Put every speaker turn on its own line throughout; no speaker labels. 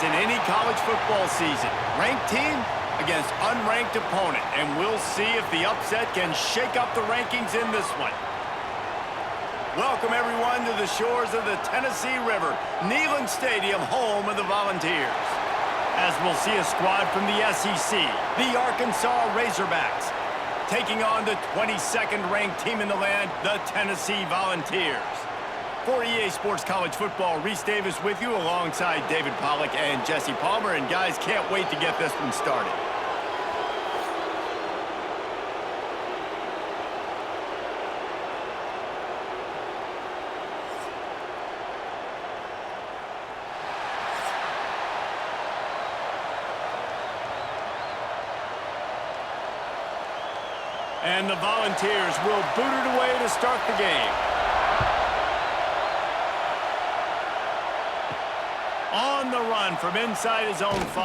in any college football season. Ranked team against unranked opponent, and we'll see if the upset can shake up the rankings in this one. Welcome, everyone, to the shores of the Tennessee River, Neyland Stadium, home of the Volunteers. As we'll see a squad from the SEC, the Arkansas Razorbacks, taking on the 22nd ranked team in the land, the Tennessee Volunteers. For EA Sports College Football, Reese Davis with you alongside David Pollack and Jesse Palmer. And guys, can't wait to get this one started. And the Volunteers will boot it away to start the game. On the run from inside his own 5.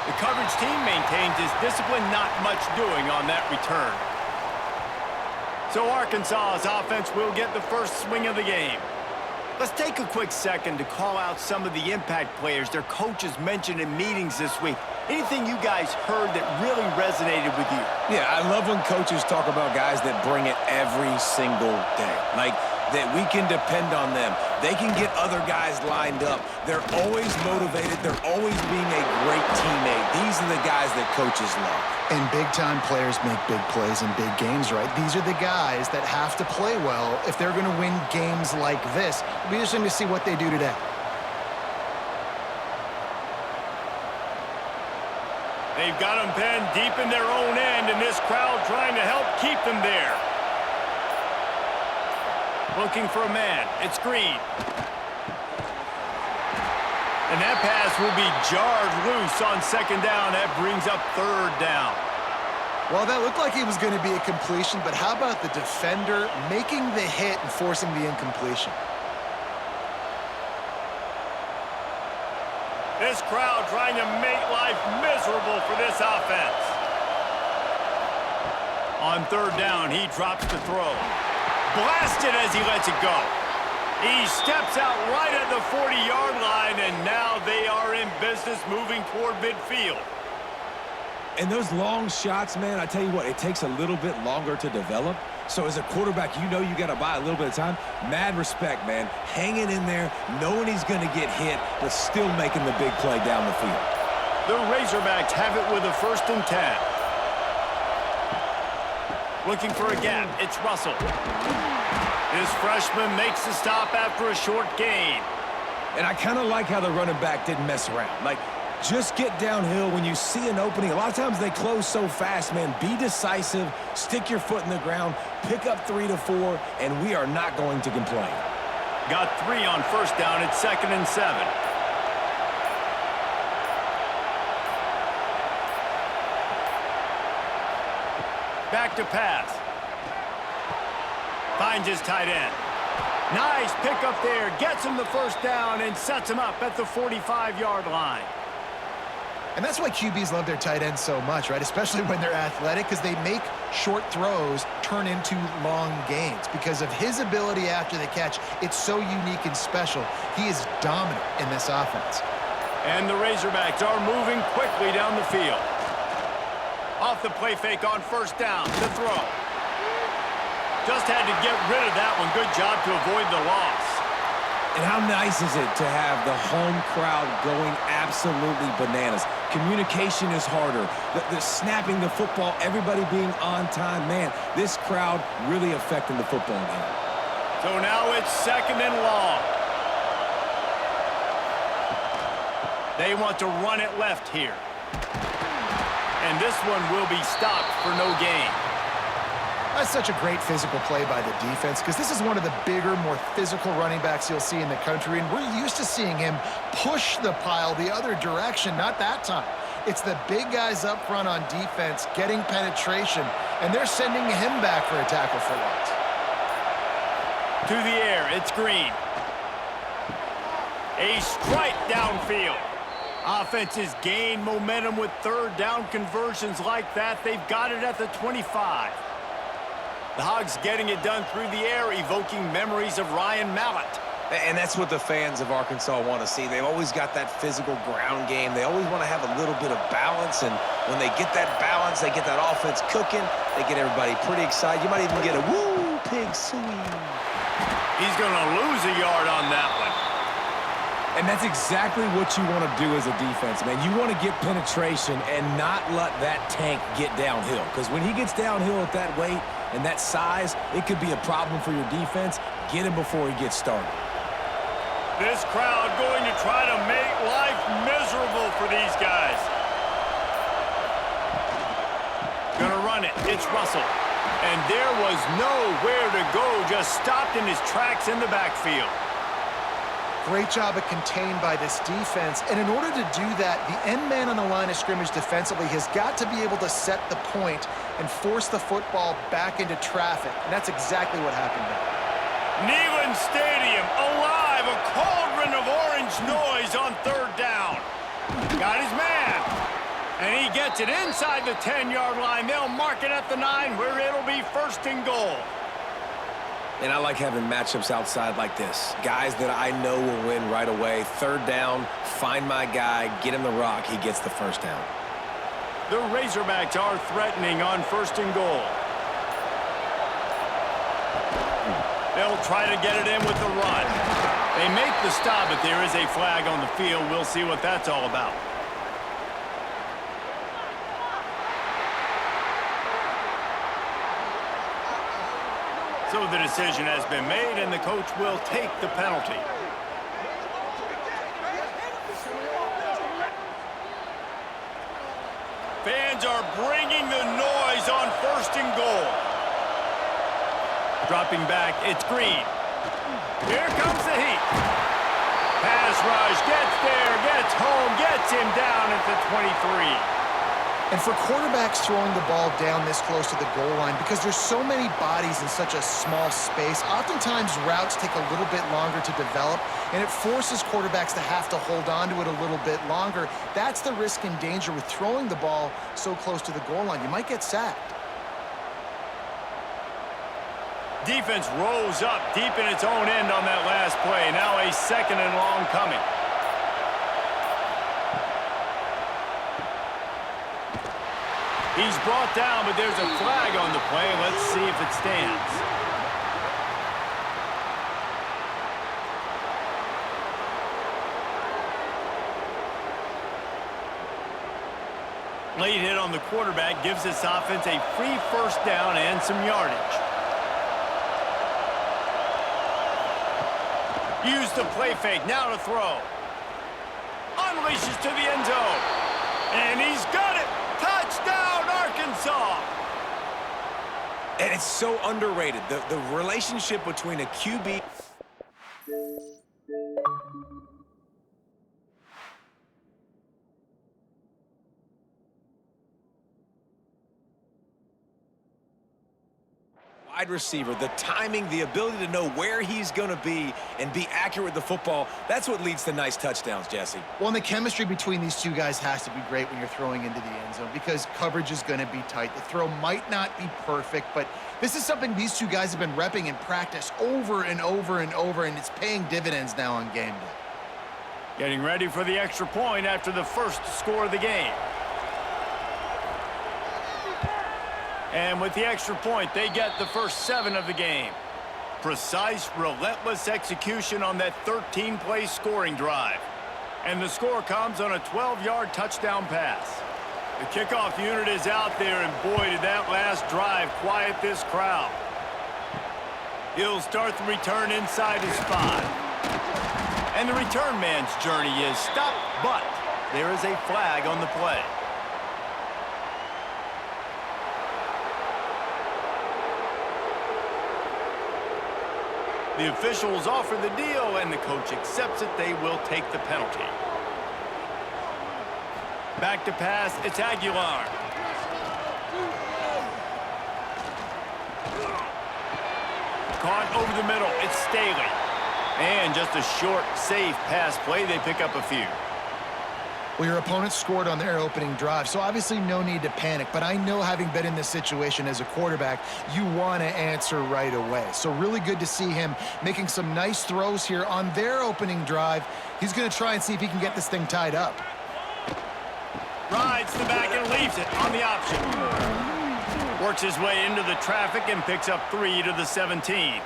The coverage team maintains his discipline, not much doing on that return. So Arkansas's offense will get the first swing of the game. Let's take a quick second to call out some of the impact players their coaches mentioned in meetings this week. Anything you guys heard that really resonated with you?
Yeah, I love when coaches talk about guys that bring it every single day. Like, that we can depend on them. They can get other guys lined up. They're always motivated. They're always being a great teammate. These are the guys that coaches love.
And big-time players make big plays in big games, right? These are the guys that have to play well if they're going to win games like this. It'll be interesting to see what they do today.
They've got them penned deep in their own end, and this crowd trying to help keep them there. Looking for a man. It's Green. And that pass will be jarred loose on second down. That brings up third down.
Well, that looked like it was going to be a completion, but how about the defender making the hit and forcing the incompletion?
This crowd trying to make life miserable for this offense. On third down, he drops the throw. Blasted as he lets it go. He steps out right at the 40-yard line, and now they are in business moving toward midfield.
And those long shots, man, I tell you what, it takes a little bit longer to develop. So as a quarterback, you know you got to buy a little bit of time. Mad respect, man. Hanging in there, knowing he's going to get hit, but still making the big play down the field.
The Razorbacks have it with a 1st and 10. Looking for a gap. It's Russell. This freshman makes the stop after a short gain.
And I kind of like how the running back didn't mess around. Like, just get downhill when you see an opening. A lot of times they close so fast, man. Be decisive, stick your foot in the ground, pick up 3 to 4, and we are not going to complain.
Got 3 on 1st down. It's 2nd and 7. Back to pass. Finds his tight end. Nice pickup there. Gets him the 1st down and sets him up at the 45-yard line.
And that's why QBs love their tight ends so much, right? Especially when they're athletic, because they make short throws turn into long gains. Because of his ability after the catch, it's so unique and special. He is dominant in this offense.
And the Razorbacks are moving quickly down the field. Off the play fake on 1st down. The throw. Just had to get rid of that one. Good job to avoid the loss.
And how nice is it to have the home crowd going absolutely bananas? Communication is harder. The snapping the football, everybody being on time. Man, this crowd really affecting the football game.
So now it's 2nd and long. They want to run it left here. And this one will be stopped for no gain.
That's such a great physical play by the defense, because this is one of the bigger, more physical running backs you'll see in the country, and we're used to seeing him push the pile the other direction. Not that time. It's the big guys up front on defense getting penetration, and they're sending him back for a tackle for loss.
To the air, it's Green. A strike downfield. Offenses gain momentum with 3rd down conversions like that. They've got it at the 25. The Hogs getting it done through the air, evoking memories of Ryan Mallett.
And that's what the fans of Arkansas want to see. They've always got that physical ground game. They always want to have a little bit of balance, and when they get that balance, they get that offense cooking, they get everybody pretty excited. You might even get a woo, pig sweep.
He's going to lose a yard on that one.
And that's exactly what you want to do as a defense, man. You want to get penetration and not let that tank get downhill, because when he gets downhill at that weight and that size, it could be a problem for your defense. Get him before he gets started.
This crowd going to try to make life miserable for these guys. Gonna run it. It's Russell. And there was nowhere to go, just stopped in his tracks in the backfield.
Great job of contained by this defense. And in order to do that, the end man on the line of scrimmage defensively has got to be able to set the point and force the football back into traffic. And that's exactly what happened there.
Neyland Stadium, alive, a cauldron of orange noise on third down. Got his man, and he gets it inside the 10-yard line. They'll mark it at the 9, where it'll be 1st and goal.
And I like having matchups outside like this. Guys that I know will win right away. 3rd down, find my guy, get him the rock, he gets the 1st down.
The Razorbacks are threatening on 1st and goal. They'll try to get it in with the run. They make the stop, but there is a flag on the field. We'll see what that's all about. So the decision has been made, and the coach will take the penalty. Fans are bringing the noise on 1st and goal. Dropping back, it's Green. Here comes the heat. Pass rush, gets there, gets home, gets him down at the 23.
And for quarterbacks throwing the ball down this close to the goal line, because there's so many bodies in such a small space, oftentimes routes take a little bit longer to develop, and it forces quarterbacks to have to hold on to it a little bit longer. That's the risk and danger with throwing the ball so close to the goal line. You might get sacked.
Defense rose up deep in its own end on that last play. Now a 2nd and long coming. He's brought down, but there's a flag on the play. Let's see if it stands. Late hit on the quarterback gives this offense a free 1st down and some yardage. Use the play fake, now to throw. Unleashes to the end zone. And he's got it. Touchdown, Arkansas.
And it's so underrated. The relationship between a QB... wide receiver, the timing, the ability to know where he's going to be and be accurate with the football, that's what leads to nice touchdowns, Jesse.
Well, and the chemistry between these two guys has to be great when you're throwing into the end zone, because coverage is going to be tight. The throw might not be perfect, but this is something these two guys have been repping in practice over and over and over, and it's paying dividends now on game day.
Getting ready for the extra point after the 1st score of the game. And with the extra point, they get the first 7 of the game. Precise, relentless execution on that 13-play scoring drive. And the score comes on a 12-yard touchdown pass. The kickoff unit is out there, and boy, did that last drive quiet this crowd. He'll start the return inside his 5. And the return man's journey is stopped, but there is a flag on the play. The officials offer the deal, and the coach accepts it. They will take the penalty. Back to pass, it's Aguilar. Caught over the middle, it's Staley. And just a short, safe pass play, they pick up a few.
Well, your opponent scored on their opening drive, so obviously no need to panic. But I know, having been in this situation as a quarterback, you want to answer right away. So really good to see him making some nice throws here on their opening drive. He's going to try and see if he can get this thing tied up.
Rides the back and leaves it on the option. Works his way into the traffic and picks up 3 to the 17.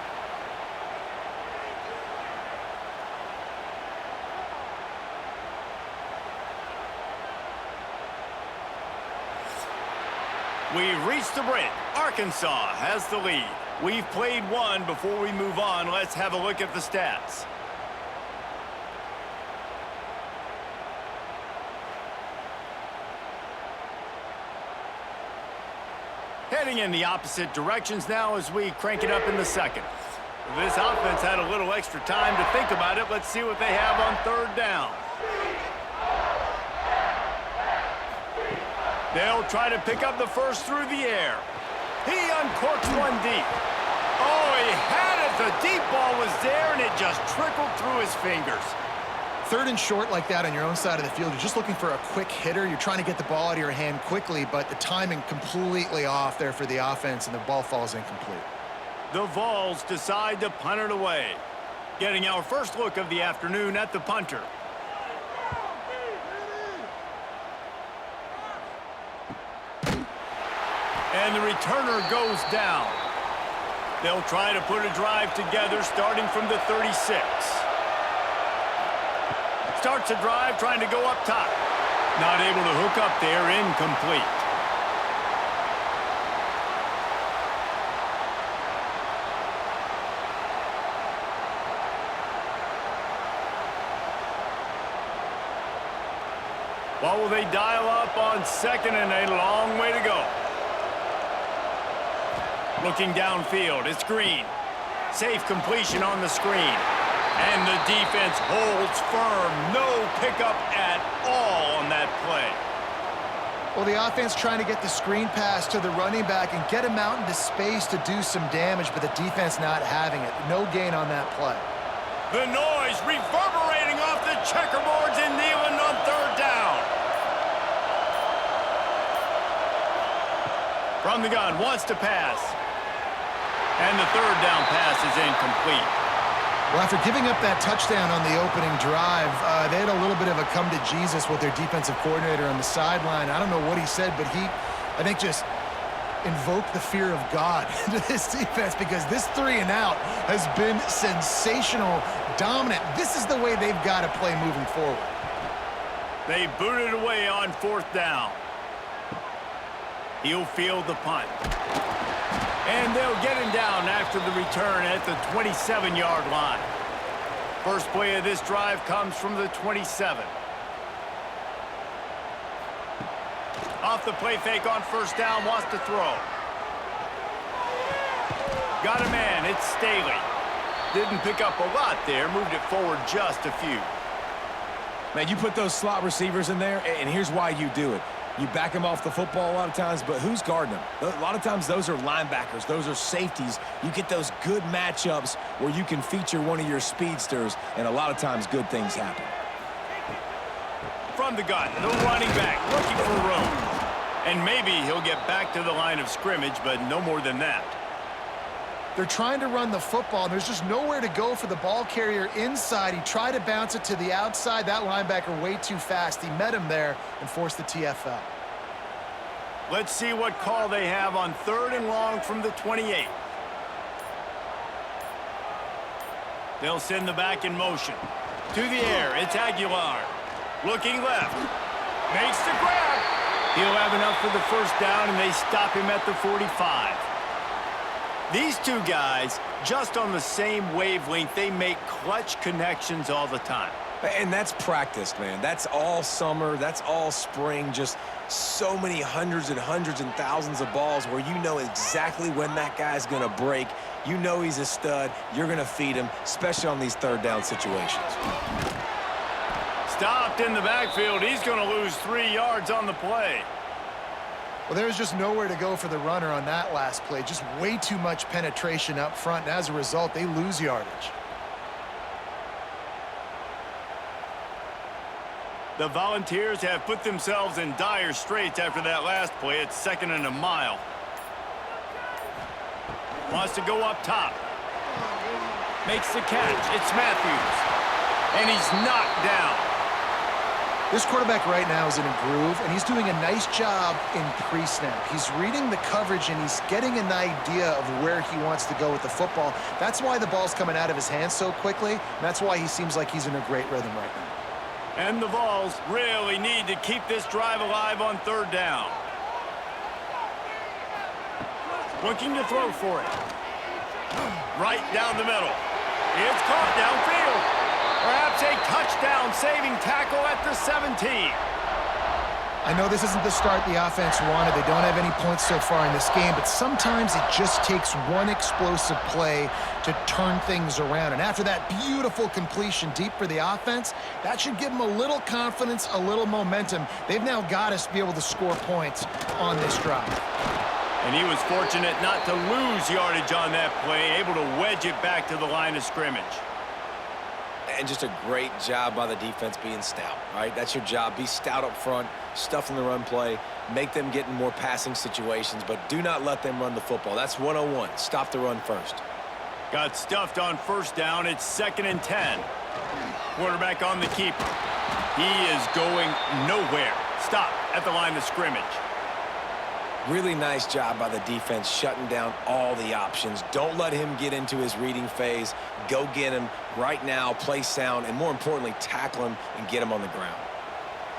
We've reached the break. Arkansas has the lead. We've played one. Before we move on, let's have a look at the stats. Heading in the opposite directions now as we crank it up in the second. This offense had a little extra time to think about it. Let's see what they have on third down. They'll try to pick up the first through the air. He uncorks one deep. Oh, he had it. The deep ball was there, and it just trickled through his fingers.
Third and short like that on your own side of the field, you're just looking for a quick hitter. You're trying to get the ball out of your hand quickly, but the timing completely off there for the offense, and the ball falls incomplete.
The Vols decide to punt it away. Getting our first look of the afternoon at the punter. And the returner goes down. They'll try to put a drive together starting from the 36. Starts a drive trying to go up top. Not able to hook up there, incomplete. What will they dial up on second and a long way to go? Looking downfield, it's Green. Safe completion on the screen. And the defense holds firm. No pickup at all on that play.
Well, the offense trying to get the screen pass to the running back and get him out into space to do some damage, but the defense not having it. No gain on that play.
The noise reverberating off the checkerboards and Nealon on third down. From the gun, wants to pass. And the third down pass is incomplete.
Well, after giving up that touchdown on the opening drive, they had a little bit of a come-to-Jesus with their defensive coordinator on the sideline. I don't know what he said, but he, I think, just invoked the fear of God into this defense, because this 3 and out has been sensational, dominant. This is the way they've got to play moving forward.
They booted away on fourth down. He'll field the punt. And they'll get him down after the return at the 27-yard line. First play of this drive comes from the 27. Off the play fake on first down, wants to throw. Got a man, it's Staley. Didn't pick up a lot there, moved it forward just a few.
Man, you put those slot receivers in there, and here's why you do it. You back them off the football a lot of times, but who's guarding them? A lot of times those are linebackers. Those are safeties. You get those good matchups where you can feature one of your speedsters, and a lot of times good things happen.
From the gun, the running back looking for room. And maybe he'll get back to the line of scrimmage, but no more than that.
They're trying to run the football, and there's just nowhere to go for the ball carrier inside. He tried to bounce it to the outside. That linebacker way too fast. He met him there and forced the TFL.
Let's see what call they have on third and long from the 28. They'll send the back in motion. To the air, it's Aguilar. Looking left. Makes the grab. He'll have enough for the first down, and they stop him at the 45. These two guys, just on the same wavelength, they make clutch connections all the time.
And that's practice, man. That's all summer. That's all spring. Just so many hundreds and thousands of balls where you know exactly when that guy's going to break. You know he's a stud. You're going to feed him, especially on these third down situations.
Stopped in the backfield. He's going to lose 3 yards on the play.
Well, there's just nowhere to go for the runner on that last play. Just way too much penetration up front, and as a result, they lose yardage.
The Volunteers have put themselves in dire straits after that last play. It's 2nd and a mile. Wants to go up top. Makes the catch. It's Matthews. And he's knocked down.
This quarterback right now is in a groove, and he's doing a nice job in pre-snap. He's reading the coverage, and he's getting an idea of where he wants to go with the football. That's why the ball's coming out of his hands so quickly, and that's why he seems like he's in a great rhythm right now.
And the Vols really need to keep this drive alive on 3rd down. Looking to throw for it. Right down the middle. It's caught downfield. Perhaps a touchdown-saving tackle at the 17.
I know this isn't the start the offense wanted. They don't have any points so far in this game, but sometimes it just takes one explosive play to turn things around. And after that beautiful completion deep for the offense, that should give them a little confidence, a little momentum. They've now got us to be able to score points on this drive.
And he was fortunate not to lose yardage on that play, able to wedge it back to the line of scrimmage.
And just a great job by the defense being stout, right? That's your job. Be stout up front, stuff in the run play, make them get in more passing situations, but do not let them run the football. That's 101. Stop the run first.
Got stuffed on 1st down. It's 2nd and 10. Quarterback on the keeper. He is going nowhere. Stop at the line of scrimmage.
Really nice job by the defense shutting down all the options. Don't let him get into his reading phase. Go get him right now, play sound, and more importantly, tackle him and get him on the ground.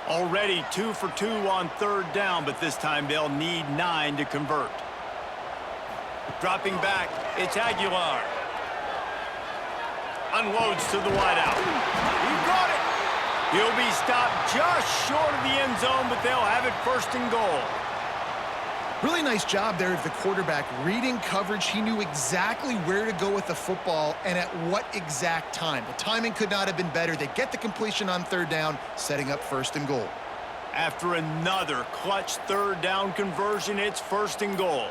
Already 2 for 2 on 3rd down, but this time they'll need 9 to convert. Dropping back, it's Aguilar. Unloads to the wideout. He got it. He'll be stopped just short of the end zone, but they'll have it 1st and goal.
Really nice job there of the quarterback reading coverage. He knew exactly where to go with the football and at what exact time. The timing could not have been better. They get the completion on 3rd down, setting up 1st and goal.
After another clutch 3rd down conversion, it's 1st and goal.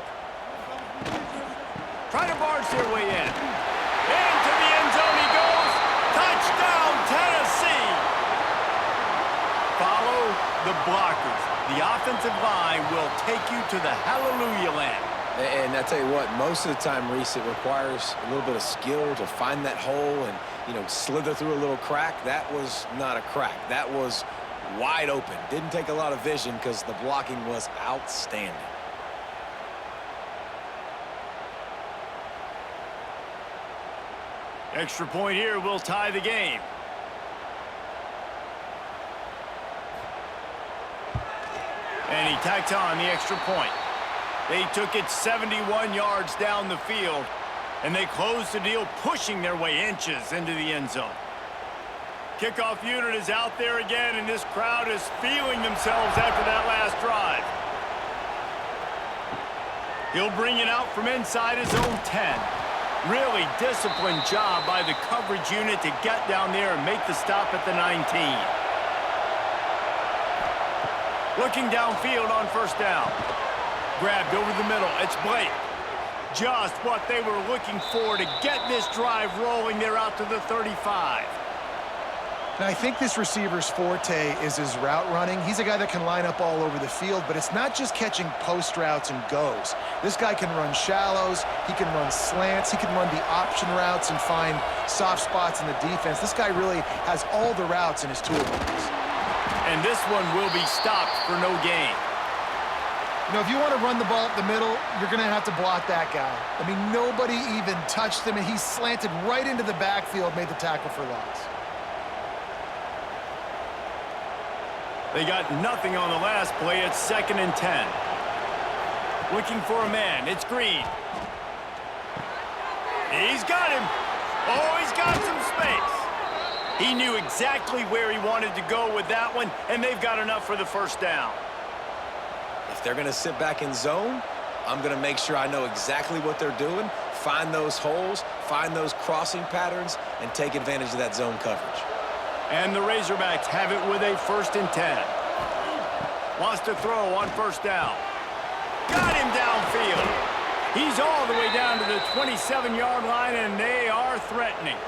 Try to barge their way in. Into the end zone he goes. Touchdown, Tennessee. Follow the blockers. The offensive line will take you to the hallelujah land.
And I tell you what, most of the time, Reese, it requires a little bit of skill to find that hole and, slither through a little crack. That was not a crack. That was wide open. Didn't take a lot of vision because the blocking was outstanding.
Extra point here will tie the game. And he tacked on the extra point. They took it 71 yards down the field, and they closed the deal, pushing their way inches into the end zone. Kickoff unit is out there again, and this crowd is feeling themselves after that last drive. He'll bring it out from inside his own 10. Really disciplined job by the coverage unit to get down there and make the stop at the 19. Looking downfield on 1st down. Grabbed over the middle. It's Blake. Just what they were looking for to get this drive rolling. They're out to the 35.
Now, I think this receiver's forte is his route running. He's a guy that can line up all over the field, but it's not just catching post routes and goes. This guy can run shallows. He can run slants. He can run the option routes and find soft spots in the defense. This guy really has all the routes in his toolbox.
And this one will be stopped for no gain.
If you want to run the ball up the middle, you're going to have to block that guy. I mean, nobody even touched him, and he slanted right into the backfield, made the tackle for loss.
They got nothing on the last play. It's 2nd and 10. Looking for a man. It's Green. He's got him. Oh, he's got some space. He knew exactly where he wanted to go with that one, and they've got enough for the 1st down.
If they're going to sit back in zone, I'm going to make sure I know exactly what they're doing, find those holes, find those crossing patterns, and take advantage of that zone coverage.
And the Razorbacks have it with a 1st and 10. Wants to throw on 1st down. Got him downfield. He's all the way down to the 27-yard line, and they are threatening.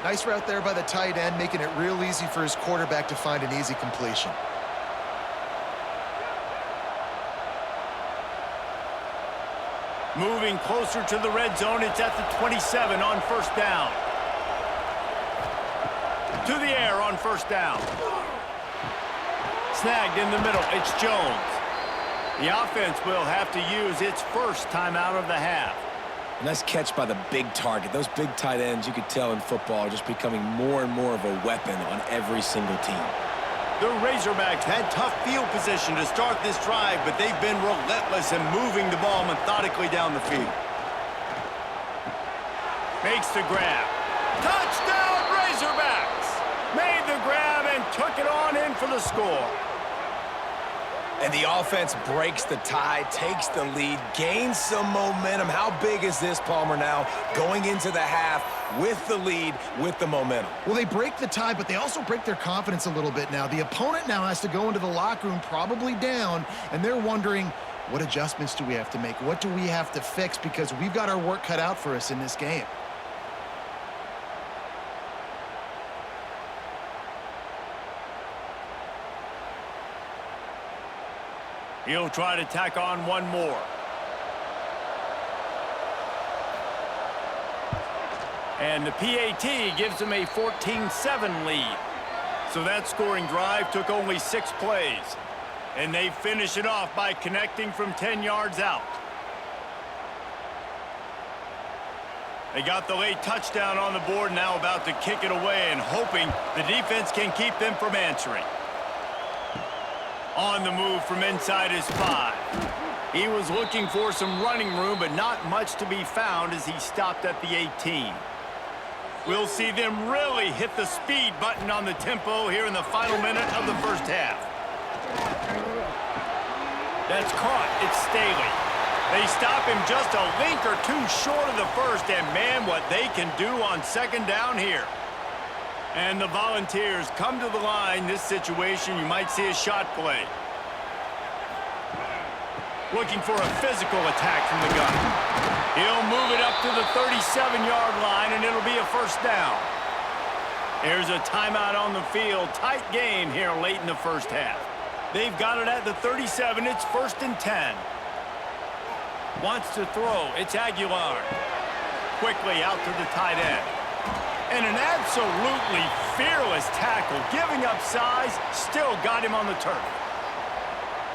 Nice route there by the tight end, making it real easy for his quarterback to find an easy completion.
Moving closer to the red zone, it's at the 27 on first down. To the air on first down. Snagged in the middle, it's Jones. The offense will have to use its first timeout of the half.
Nice catch by the big target. Those big tight ends, you could tell in football, are just becoming more and more of a weapon on every single team.
The Razorbacks had tough field position to start this drive, but they've been relentless in moving the ball methodically down the field. Makes the grab. Touchdown, Razorbacks! Made the grab and took it on in for the score.
And the offense breaks the tie, takes the lead, gains some momentum. How big is this, Palmer, now going into the half with the lead, with the momentum?
Well, they break the tie, but they also break their confidence a little bit now. The opponent now has to go into the locker room probably down, and they're wondering, what adjustments do we have to make? What do we have to fix? Because we've got our work cut out for us in this game.
He'll try to tack on one more. And the PAT gives him a 14-7 lead. So that scoring drive took only 6 plays. And they finish it off by connecting from 10 yards out. They got the late touchdown on the board, now about to kick it away and hoping the defense can keep them from answering. On the move from inside his 5. He was looking for some running room, but not much to be found as he stopped at the 18. We'll see them really hit the speed button on the tempo here in the final minute of the first half. That's caught. It's Staley. They stop him just a link or two short of the first, and man, what they can do on second down here. And the Volunteers come to the line. This situation, you might see a shot play. Looking for a physical attack from the gun. He'll move it up to the 37-yard line, and it'll be a first down. There's a timeout on the field. Tight game here late in the first half. They've got it at the 37. It's 1st and 10. Wants to throw. It's Aguilar. Quickly out to the tight end. And an absolutely fearless tackle, giving up size, still got him on the turf.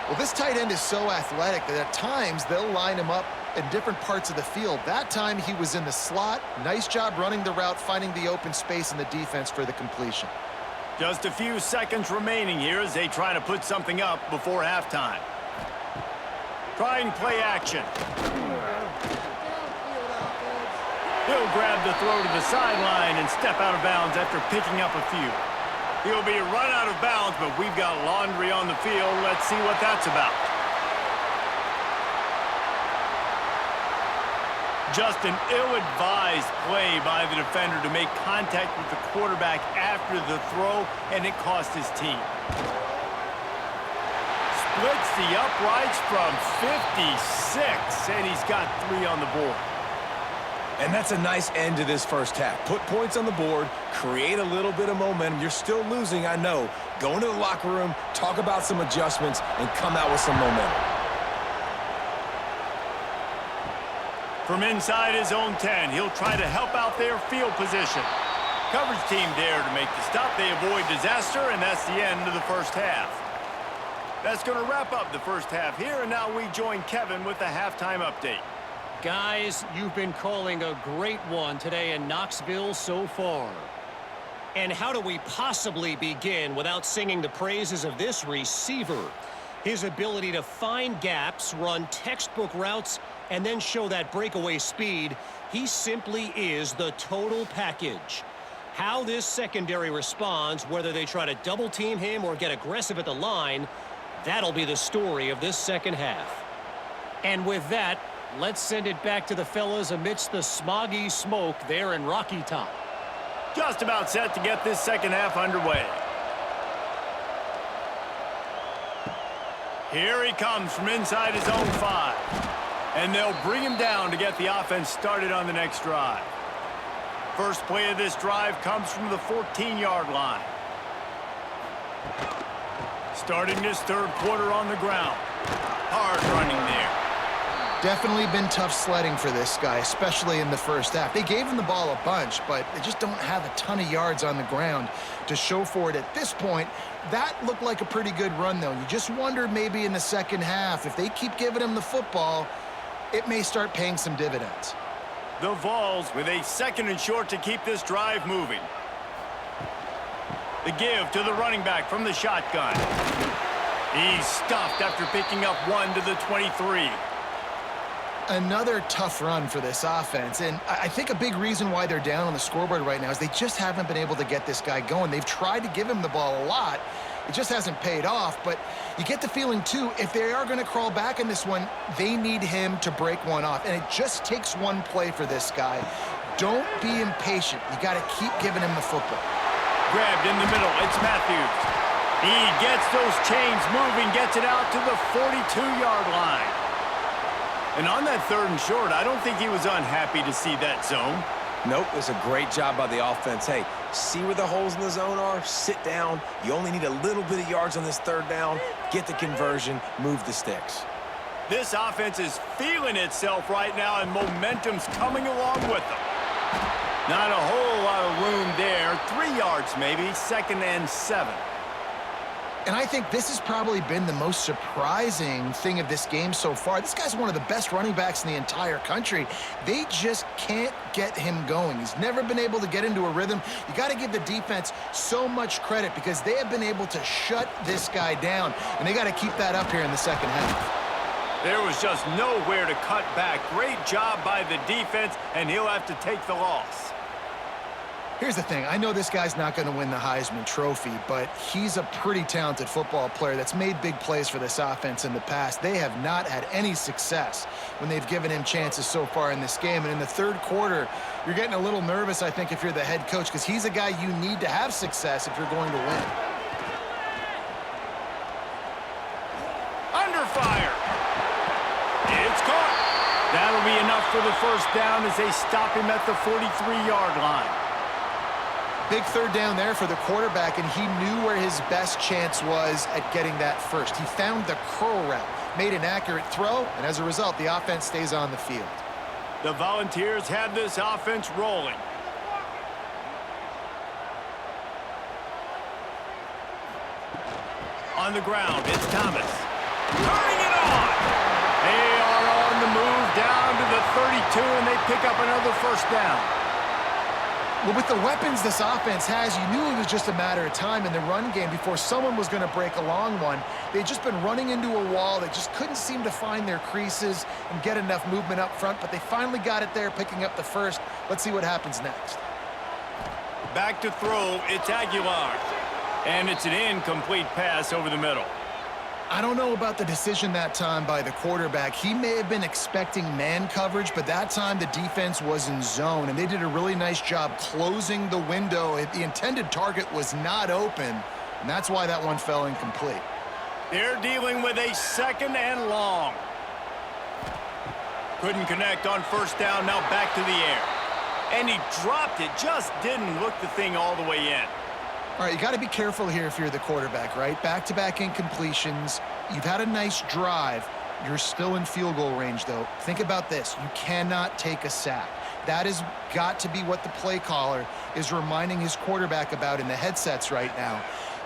Well, this tight end is so athletic that at times they'll line him up in different parts of the field. That time he was in the slot. Nice job running the route, finding the open space in the defense for the completion.
Just a few seconds remaining here as they try to put something up before halftime. Trying play action. He'll grab the throw to the sideline and step out of bounds after picking up a few. He'll be run out of bounds, but we've got laundry on the field. Let's see what that's about. Just an ill-advised play by the defender to make contact with the quarterback after the throw, and it cost his team. Splits the uprights from 56, and he's got 3 on the board.
And that's a nice end to this first half. Put points on the board, create a little bit of momentum. You're still losing, I know. Go into the locker room, talk about some adjustments, and come out with some momentum.
From inside his own 10, he'll try to help out their field position. Coverage team there to make the stop. They avoid disaster, and that's the end of the first half. That's going to wrap up the first half here, and now we join Kevin with the halftime update.
Guys, you've been calling a great one today in Knoxville so far. And how do we possibly begin without singing the praises of this receiver? His ability to find gaps, run textbook routes, and then show that breakaway speed. He simply is the total package. How this secondary responds, whether they try to double team him or get aggressive at the line, that'll be the story of this second half. And with that, let's send it back to the fellas amidst the smoggy smoke there in Rocky Top.
Just about set to get this second half underway. Here he comes from inside his own 5. And they'll bring him down to get the offense started on the next drive. First play of this drive comes from the 14-yard line. Starting this third quarter on the ground. Hard running there.
Definitely been tough sledding for this guy, especially in the first half. They gave him the ball a bunch, but they just don't have a ton of yards on the ground to show for it at this point. That looked like a pretty good run, though. You just wondered maybe in the second half, if they keep giving him the football, it may start paying some dividends.
The Vols with a 2nd and short to keep this drive moving. The give to the running back from the shotgun. He's stuffed after picking up 1 to the 23.
Another tough run for this offense, and I think a big reason why they're down on the scoreboard right now is they just haven't been able to get this guy going. They've tried to give him the ball a lot. It just hasn't paid off, but you get the feeling, too, if they are going to crawl back in this one, they need him to break one off, and it just takes one play for this guy. Don't be impatient. You got to keep giving him the football.
Grabbed in the middle. It's Matthews. He gets those chains moving, gets it out to the 42-yard line. And on that 3rd and short, I don't think he was unhappy to see that zone.
Nope, it's a great job by the offense. Hey, see where the holes in the zone are? Sit down. You only need a little bit of yards on this 3rd down. Get the conversion, move the sticks.
This offense is feeling itself right now, and momentum's coming along with them. Not a whole lot of room there. 3 yards maybe, 2nd and 7.
And I think this has probably been the most surprising thing of this game so far. This guy's one of the best running backs in the entire country. They just can't get him going. He's never been able to get into a rhythm. You got to give the defense so much credit because they have been able to shut this guy down, and they got to keep that up here in the second half.
There was just nowhere to cut back. Great job by the defense, and he'll have to take the loss.
Here's the thing. I know this guy's not going to win the Heisman Trophy, but he's a pretty talented football player that's made big plays for this offense in the past. They have not had any success when they've given him chances so far in this game. And in the 3rd quarter, you're getting a little nervous, I think, if you're the head coach, because he's a guy you need to have success if you're going to win.
Under fire. It's caught. That'll be enough for the 1st down as they stop him at the 43-yard line.
Big 3rd down there for the quarterback, and he knew where his best chance was at getting that first. He found the curl route, made an accurate throw, and as a result, the offense stays on the field.
The Volunteers have this offense rolling. On the ground, it's Thomas. Turning it on! They are on the move down to the 32, and they pick up another 1st down.
Well, with the weapons this offense has, you knew it was just a matter of time in the run game before someone was going to break a long one. They'd just been running into a wall. They just couldn't seem to find their creases and get enough movement up front, but they finally got it there, picking up the 1st. Let's see what happens next.
Back to throw, it's Aguilar. And it's an incomplete pass over the middle.
I don't know about the decision that time by the quarterback. He may have been expecting man coverage, but that time the defense was in zone, and they did a really nice job closing the window. The intended target was not open, and that's why that one fell incomplete.
They're dealing with a 2nd and long. Couldn't connect on 1st down, now back to the air. And he dropped it, just didn't look the thing all the way in.
All right, you got to be careful here if you're the quarterback, right? Back-to-back incompletions. You've had a nice drive. You're still in field goal range, though. Think about this. You cannot take a sack. That has got to be what the play caller is reminding his quarterback about in the headsets right now.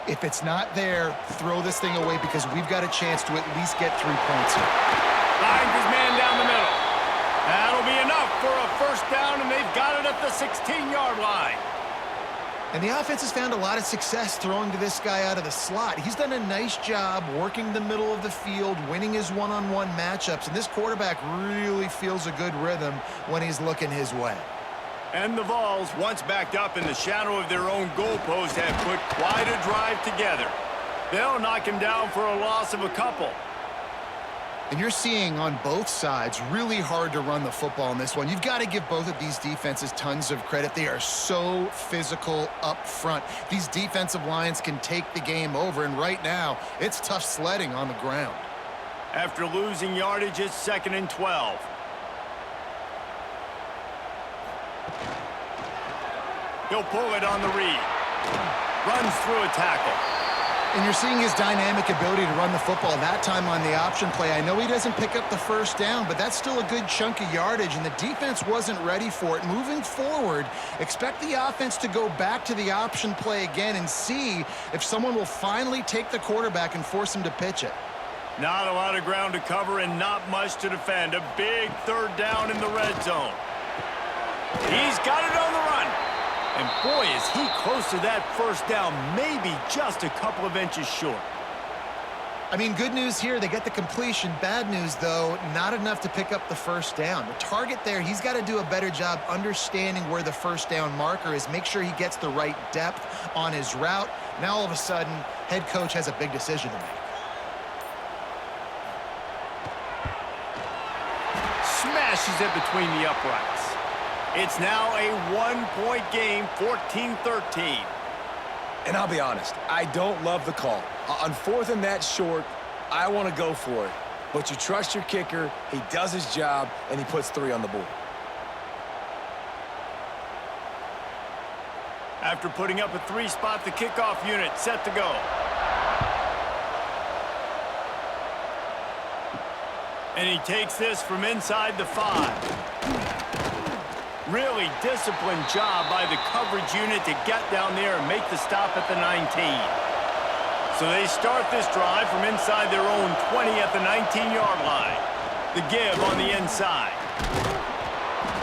If it's not there, throw this thing away because we've got a chance to at least get 3 points here.
Finds his man down the middle. That'll be enough for a 1st down, and they've got it at the 16-yard line.
And the offense has found a lot of success throwing to this guy out of the slot. He's done a nice job working the middle of the field, winning his one-on-one matchups, and this quarterback really feels a good rhythm when he's looking his way.
And the Vols, once backed up in the shadow of their own goalpost, have put quite a drive together. They'll knock him down for a loss of a couple.
And you're seeing on both sides really hard to run the football in this one. You've got to give both of these defenses tons of credit. They are so physical up front. These defensive lines can take the game over, and right now, it's tough sledding on the ground.
After losing yardage, it's 2nd and 12. He'll pull it on the read. Runs through a tackle.
And you're seeing his dynamic ability to run the football, that time on the option play. I know he doesn't pick up the first down, but that's still a good chunk of yardage, and the defense wasn't ready for it. Moving forward, expect the offense to go back to the option play again and see if someone will finally take the quarterback and force him to pitch it.
Not a lot of ground to cover and not much to defend. A big third down in the red zone. He's got it on the run. And boy, is he close to that first down, maybe just a couple of inches short.
I mean, good news here, they get the completion. Bad news, though, not enough to pick up the first down. The target there, he's got to do a better job understanding where the first down marker is, make sure he gets the right depth on his route. Now, all of a sudden, head coach has a big decision to make.
Smashes it between the uprights. It's now a one-point game, 14-13.
And I'll be honest, I don't love the call. On fourth and that short, I want to go for it. But you trust your kicker, he does his job, and he puts 3 on the board.
After putting up a 3-spot, the kickoff unit set to go. And he takes this from inside the 5. Really disciplined job by the coverage unit to get down there and make the stop at the 19. So they start this drive from inside their own 20 at the 19-yard line. The give on the inside.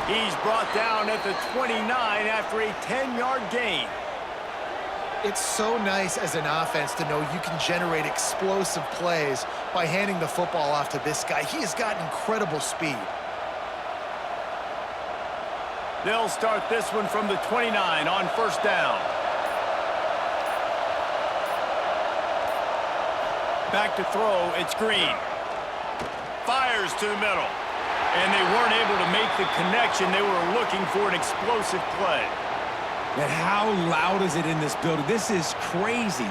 He's brought down at the 29 after a 10-yard gain.
It's so nice as an offense to know you can generate explosive plays by handing the football off to this guy. He has got incredible speed.
They'll start this one from the 29 on first down. Back to throw, it's Green. Fires to the middle. And they weren't able to make the connection. They were looking for an explosive play.
Man, how loud is it in this building? This is crazy.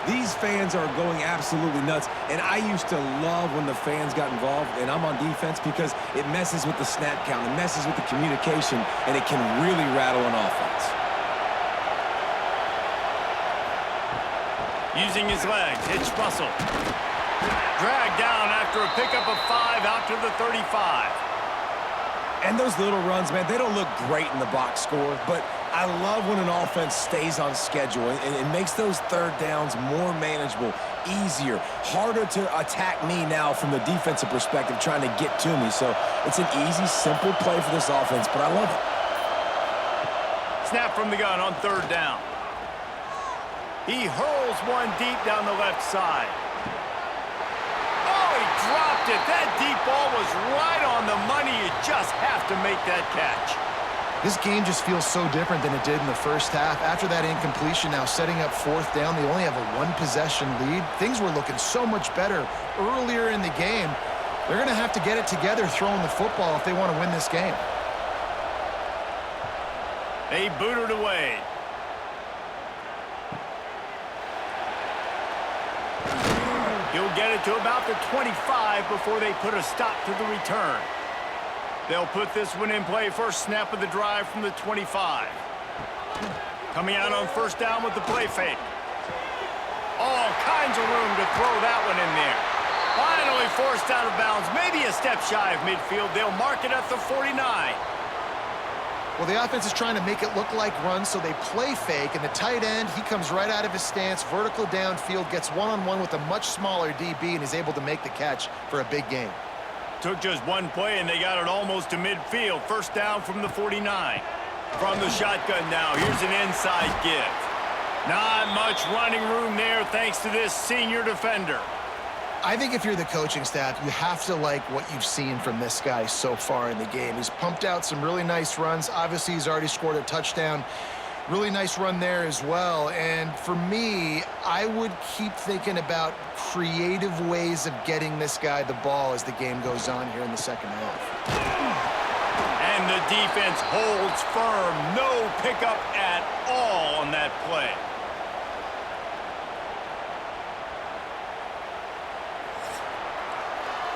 These fans are going absolutely nuts. And I used to love when the fans got involved, and I'm on defense, because it messes with the snap count, it messes with the communication, and it can really rattle an offense.
Using his legs, it's Russell. Dragged down after a pickup of 5 out to the 35.
And those little runs, man, they don't look great in the box score, but I love when an offense stays on schedule and it makes those third downs more manageable, easier, harder to attack me now from the defensive perspective trying to get to me. So it's an easy, simple play for this offense, but I love it.
Snap from the gun on third down. He hurls one deep down the left side. Oh, he dropped it. That deep ball was right on the money. You just have to make that catch.
This game just feels so different than it did in the first half. After that incompletion, now setting up fourth down, they only have a 1-possession lead. Things were looking so much better earlier in the game. They're going to have to get it together throwing the football if they want to win this game.
They boot it away. He'll get it to about the 25 before they put a stop to the return. They'll put this one in play. First snap of the drive from the 25. Coming out on first down with the play fake. All kinds of room to throw that one in there. Finally forced out of bounds. Maybe a step shy of midfield. They'll mark it at the 49.
Well, the offense is trying to make it look like runs, so they play fake, and the tight end, he comes right out of his stance, vertical downfield, gets one-on-one with a much smaller DB, and is able to make the catch for a big gain.
Took just one play, and they got it almost to midfield. First down from the 49. From the shotgun now, here's an inside give. Not much running room there thanks to this senior defender.
I think if you're the coaching staff, you have to like what you've seen from this guy so far in the game. He's pumped out some really nice runs. Obviously, he's already scored a touchdown. Really nice run there as well. And for me, I would keep thinking about creative ways of getting this guy the ball as the game goes on here in the second half.
And the defense holds firm. No pickup at all on that play.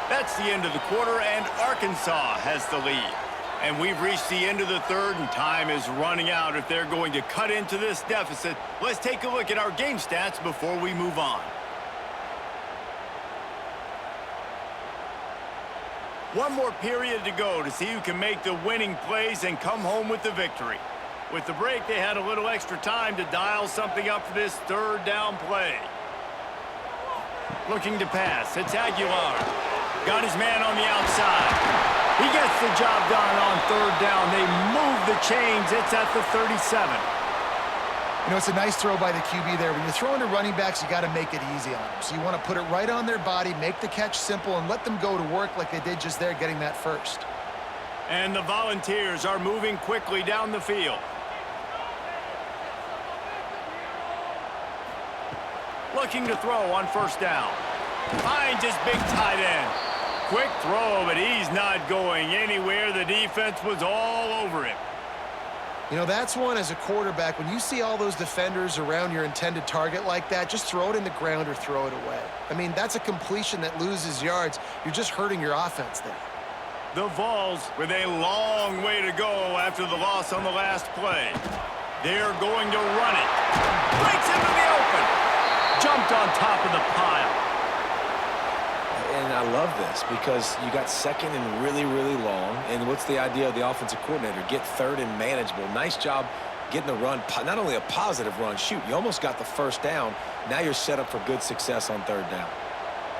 That's the end of the quarter, and Arkansas has the lead. And we've reached the end of the third, and time is running out if they're going to cut into this deficit. Let's take a look at our game stats before we move on. One more period to go to see who can make the winning plays and come home with the victory. With the break, they had a little extra time to dial something up for this third down play. Looking to pass. It's Aguilar. Got his man on the outside. He gets the job done on third down. They move the chains. It's at the 37.
You know, it's a nice throw by the QB there. When you're throwing to running backs, you got to make it easy on them. So you want to put it right on their body, make the catch simple, and let them go to work like they did just there, getting that first.
And the Volunteers are moving quickly down the field. Looking to throw on first down. Finds his big tight end. Quick throw, but he's not going anywhere. The defense was all over him.
You know, that's one as a quarterback. When you see all those defenders around your intended target like that, just throw it in the ground or throw it away. I mean, that's a completion that loses yards. You're just hurting your offense there.
The Vols with a long way to go after the loss on the last play. They're going to run it. Breaks into the open. Jumped on top of the pile.
And I love this because you got second and really, really long. And what's the idea of the offensive coordinator? Get third and manageable. Nice job getting the run. Not only a positive run, shoot, you almost got the first down. Now you're set up for good success on third down.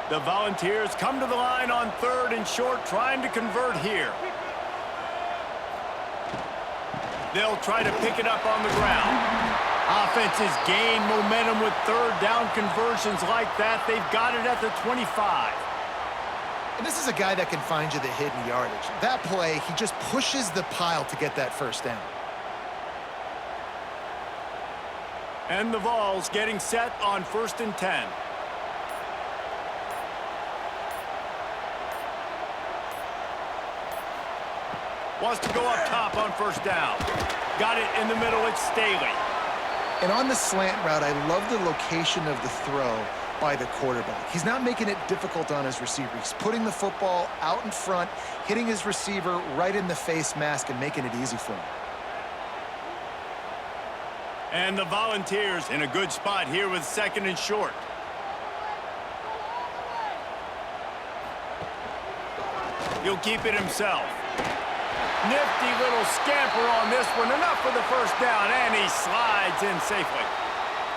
The Volunteers come to the line on third and short, trying to convert here. They'll try to pick it up on the ground. Offenses gain momentum with third down conversions like that. They've got it at the 25.
And this is a guy that can find you the hidden yardage. That play, he just pushes the pile to get that first down.
And the Vols getting set on 1st and 10. Wants to go up top on first down. Got it in the middle. It's Staley.
And on the slant route, I love the location of the throw by the quarterback. He's not making it difficult on his receiver. He's putting the football out in front, hitting his receiver right in the face mask and making it easy for him.
And the Volunteers in a good spot here with second and short. He'll keep it himself. Nifty little scamper on this one. Enough for the first down, and he slides in safely.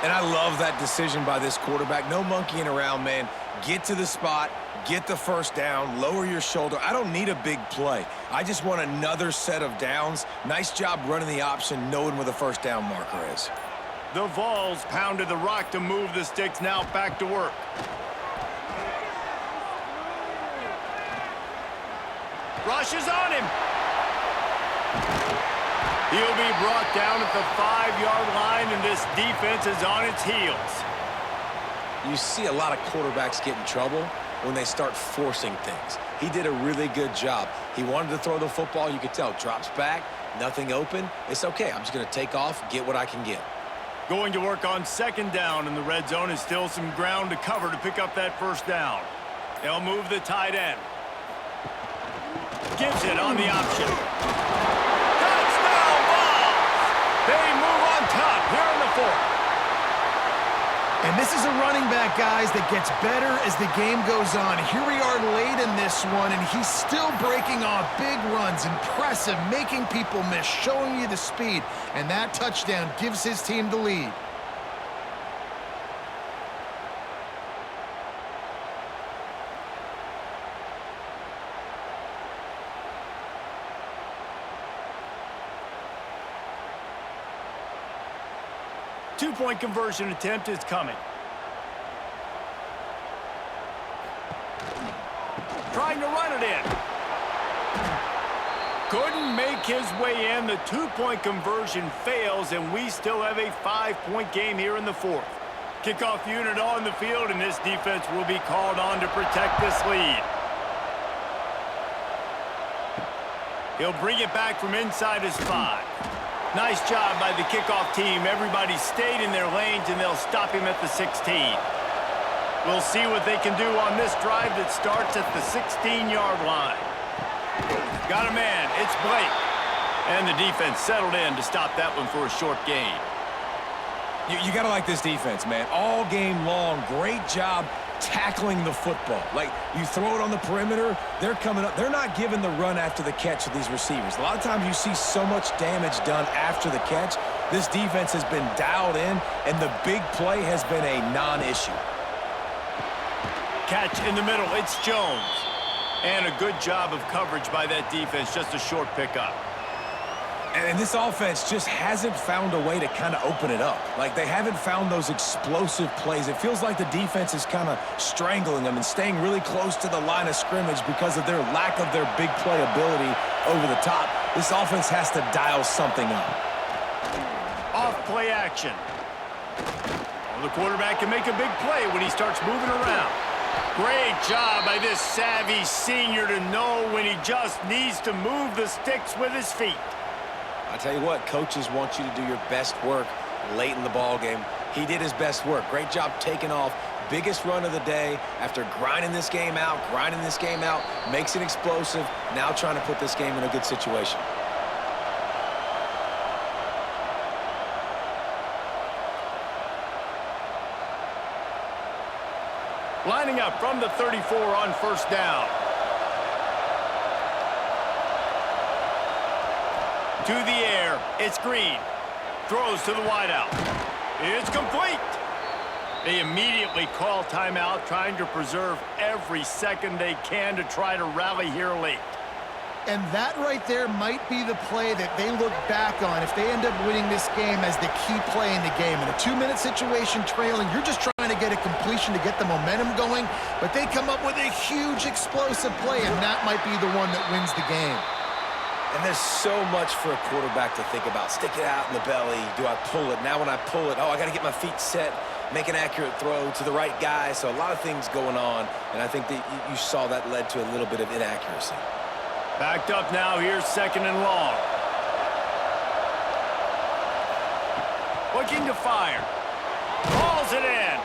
And I love that decision by this quarterback. No monkeying around, man. Get to the spot, get the first down, lower your shoulder. I don't need a big play. I just want another set of downs. Nice job running the option, knowing where the first down marker is.
The Vols pounded the rock to move the sticks. Now back to work. Rushes on him. He'll be brought down at the 5-yard line, and this defense is on its heels.
You see a lot of quarterbacks get in trouble when they start forcing things. He did a really good job. He wanted to throw the football. You could tell. Drops back, nothing open. It's okay. I'm just going to take off, get what I can get.
Going to work on second down, and the red zone is still some ground to cover to pick up that first down. They'll move the tight end. Gives it on the option. Touchdown Vols! They move on top here in the fourth.
And this is a running back, guys, that gets better as the game goes on. Here we are late in this one, and he's still breaking off big runs. Impressive, making people miss, showing you the speed. And that touchdown gives his team the lead.
Two-point conversion attempt is coming. Trying to run it in. Couldn't make his way in. The two-point conversion fails, and we still have a 5-point game here in the fourth. Kickoff unit on the field, and this defense will be called on to protect this lead. He'll bring it back from inside his 5. Nice job by the kickoff team. Everybody stayed in their lanes, and they'll stop him at the 16. We'll see what they can do on this drive that starts at the 16-yard line. Got a man. It's Blake. And the defense settled in to stop that one for a short gain.
You got to like this defense, man. All game long, great job tackling the football. Like, you throw it on the perimeter, they're coming up. They're not giving the run after the catch to these receivers. A lot of times you see so much damage done after the catch. This defense has been dialed in, and the big play has been a non-issue.
Catch in the middle. It's Jones. And a good job of coverage by that defense. Just a short pickup.
And this offense just hasn't found a way to kind of open it up. Like, they haven't found those explosive plays. It feels like the defense is kind of strangling them and staying really close to the line of scrimmage because of their lack of their big play ability over the top. This offense has to dial something up.
Off play action. Well, the quarterback can make a big play when he starts moving around. Great job by this savvy senior to know when he just needs to move the sticks with his feet.
I tell you what, coaches want you to do your best work late in the ball game. He did his best work. Great job taking off. Biggest run of the day after grinding this game out, makes it explosive, now trying to put this game in a good situation.
Lining up from the 34 on first down. To the air, it's Green. Throws to the wideout. It's complete. They immediately call timeout, trying to preserve every second they can to try to rally here late.
And that right there might be the play that they look back on if they end up winning this game as the key play in the game. In a 2-minute situation trailing, you're just trying to get a completion to get the momentum going, but they come up with a huge explosive play, and that might be the one that wins the game.
And there's so much for a quarterback to think about. Stick it out in the belly. Do I pull it? Now when I pull it, I got to get my feet set, make an accurate throw to the right guy. So a lot of things going on, and I think that you saw that led to a little bit of inaccuracy.
Backed up now, here's second and long. Looking to fire. Calls it in.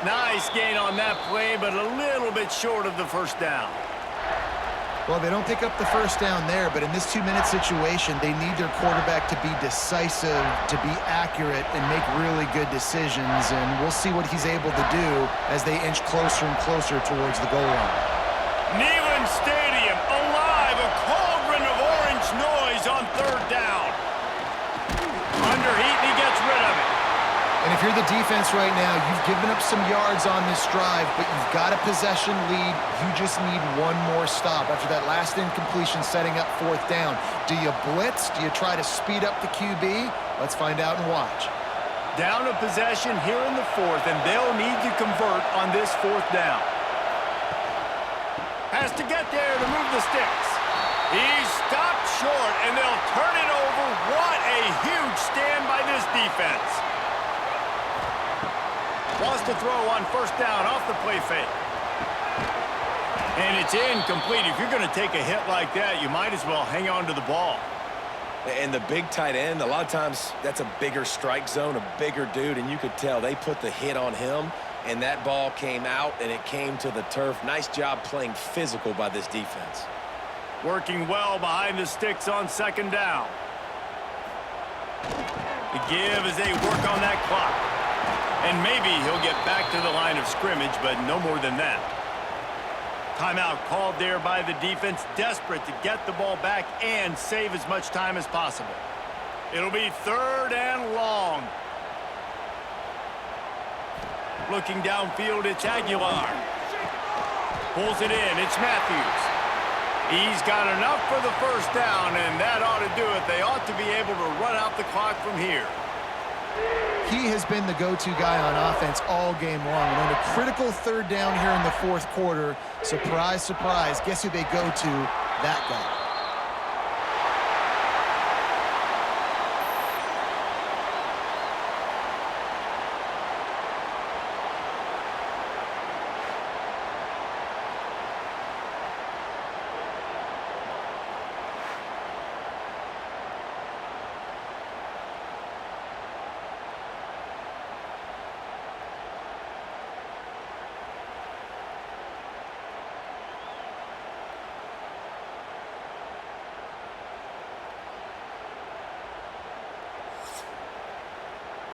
Nice gain on that play, but a little bit short of the first down.
Well, they don't pick up the first down there, but in this 2-minute situation, they need their quarterback to be decisive, to be accurate, and make really good decisions, and we'll see what he's able to do as they inch closer and closer towards the goal line.
Neyland Stadium, alive, a cauldron of orange noise on third down. Underheat, and he gets rid of it.
And if you're the defense right now, you've given up some yards on this drive, but you've got a possession lead. You just need one more stop after that last incompletion setting up fourth down. Do you blitz? Do you try to speed up the QB? Let's find out and watch.
Down a possession here in the fourth, and they'll need to convert on this fourth down. Has to get there to move the sticks. He's stopped short, and they'll turn it over. What a huge stand by this defense. Lost to throw on first down off the play fake. And it's incomplete. If you're going to take a hit like that, you might as well hang on to the ball.
And the big tight end, a lot of times that's a bigger strike zone, a bigger dude, and you could tell they put the hit on him, and that ball came out, and it came to the turf. Nice job playing physical by this defense.
Working well behind the sticks on second down. The give as they work on that clock. And maybe he'll get back to the line of scrimmage, but no more than that. Timeout called there by the defense, desperate to get the ball back and save as much time as possible. It'll be third and long. Looking downfield, it's Aguilar. Pulls it in, it's Matthews. He's got enough for the first down, and that ought to do it. They ought to be able to run out the clock from here.
He has been the go-to guy on offense all game long. And on a critical third down here in the fourth quarter, surprise, surprise, guess who they go to? That guy.